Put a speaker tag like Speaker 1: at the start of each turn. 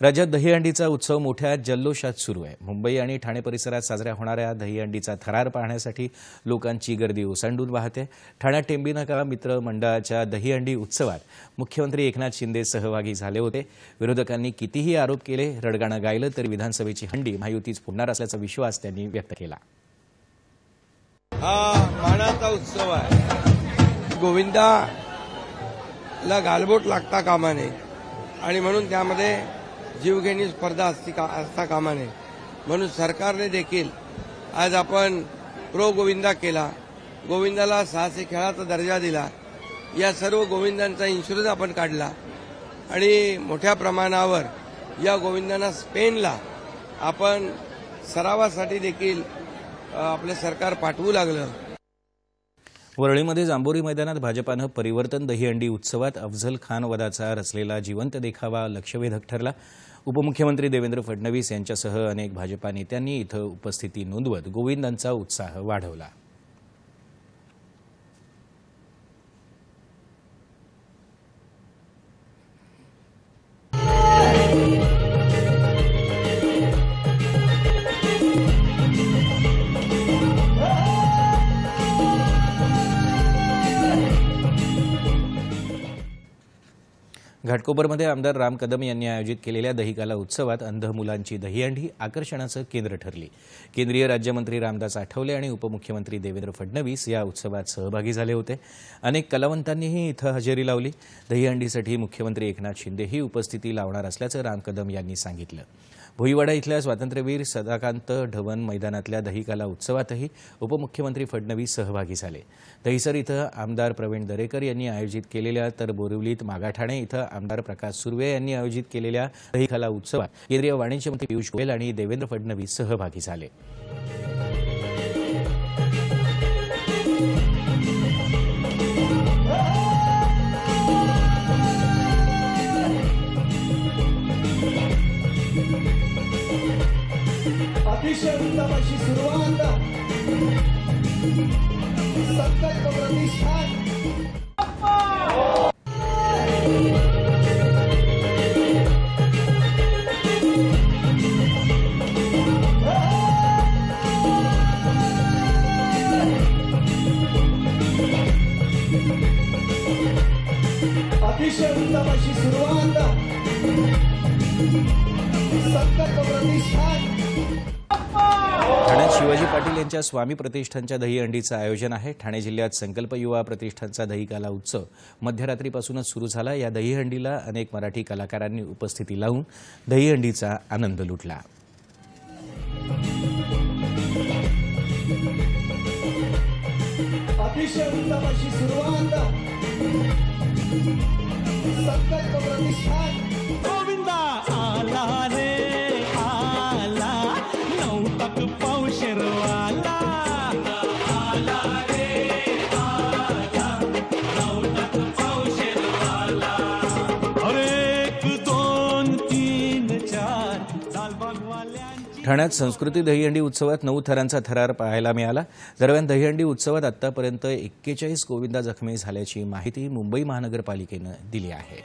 Speaker 1: राज्यात दहीहंडीचा उत्सव मोठ्या जल्लोषात सुरू आहे। मुंबई आणि ठाणे परिसरात साजऱ्या होणाऱ्या दहीहंडीचा थरार पाहण्यासाठी लोकांची गर्दी ओसंडून वाहते। ठाण्यात टेंबीनाका मित्र मंडळाच्या दहीहंडी उत्सवात मुख्यमंत्री एकनाथ शिंदे सहभागी झाले होते। विरोधकांनी कितीही आरोप केले, रडगाणं गायलं तरी विधानसभेची हंडी महायुतीच फोडणार असल्याचा विश्वास त्यांनी व्यक्त केला।
Speaker 2: हा मानाचा उत्सव आहे। गोविंदाला गालबोट लागता कामा नये आणि म्हणून त्यामध्ये जीवघेणी स्पर्धा असता कामा नये म्हणून सरकारने देखील आज आपण प्रो गोविंदा केला, गोविंदाला साहसी खेळाचा दर्जा दिला। या सर्व गोविंदांचा इन्शुरन्स आपण काढला आणि मोठ्या प्रमाणावर या गोविंदांना स्पेनला आपण सरावासाठी देखील आपले सरकार पाठवू लागलं।
Speaker 1: वरळीमध्ये जांभोरी मैदानात भाजपानं परिवर्तन दहीहंडी उत्सवात अफझल खान वधाचा रचलेला जिवंत देखावा लक्षवेधक ठरला। उपमुख्यमंत्री देवेंद्र फडणवीस यांच्यासह अनेक भाजपा नेत्यांनी इथं उपस्थिती नोंदवत गोविंदांचा उत्साह वाढवला। घाटकोपरमध्ये आमदार राम कदम यांनी आयोजित केलेल्या दहीकाला उत्सवात अंध मुलांची दहीहंडी आकर्षणाचं केंद्र ठरली। केंद्रीय राज्यमंत्री रामदास आठवले आणि उपमुख्यमंत्री देवेंद्र फडणवीस या उत्सवात सहभागी झाले होते। अनेक कलावंतांनीही इथं हजेरी लावली। दहीहंडीसाठी मुख्यमंत्री एकनाथ शिंदेही उपस्थिती लावणार असल्याचं राम कदम यांनी सांगितलं। भोईवाडा इथल्या स्वातंत्र्यवीर सदाकांत ढवण मैदानातल्या दहीकाला उत्सवातही उपमुख्यमंत्री फडणवीस सहभागी झाले। दहिसर इथं आमदार प्रवीण दरेकर यांनी आयोजित केलेल्या तर बोरिवलीत मागाठाणे इथं आमदार प्रकाश सुर्वे यांनी आयोजित केलेल्या दहीकाला उत्सवात केंद्रीय वाणिज्य मंत्री पियुष गोयल आणि देवेंद्र फडणवीस सहभागी झाले।
Speaker 3: अतिशय उत्तम अशी सुरुवात संकल्प प्रतिष्ठान अतिशय उत्तम अशी सुरुवात संकल्प प्रतिष्ठान
Speaker 1: ठाण्यात शिवाजी पाटील यांच्या स्वामी प्रतिष्ठानच्या दहीहंडीचं आयोजन आहे। ठाणे जिल्ह्यात संकल्प युवा प्रतिष्ठानचा दहीकाला उत्सव मध्यरात्रीपासूनच सुरू झाला। या दहीहंडीला अनेक मराठी कलाकारांनी उपस्थिती लावून दहीहंडीचा आनंद लुटला।
Speaker 3: अतिशय उत्तम अशी सुरुवात संकल्प प्रतिष्ठान गोविंदा आला रे आला नौतक पौशेरवाला आला रे आला नौतक पौशेरवाला अरे 1 2 3 4 लालबागवाल्यांची
Speaker 1: ठाण्यात संस्कृती दहीहंडी उत्सवात 9 थरांचा थरार पाहायला मिळाला। दरम्यान दहीहंडी उत्सवात आतापर्यंत 41 गोविंदा जखमी झाल्याची माहिती मुंबई महानगरपालिकेनं दिली आहे।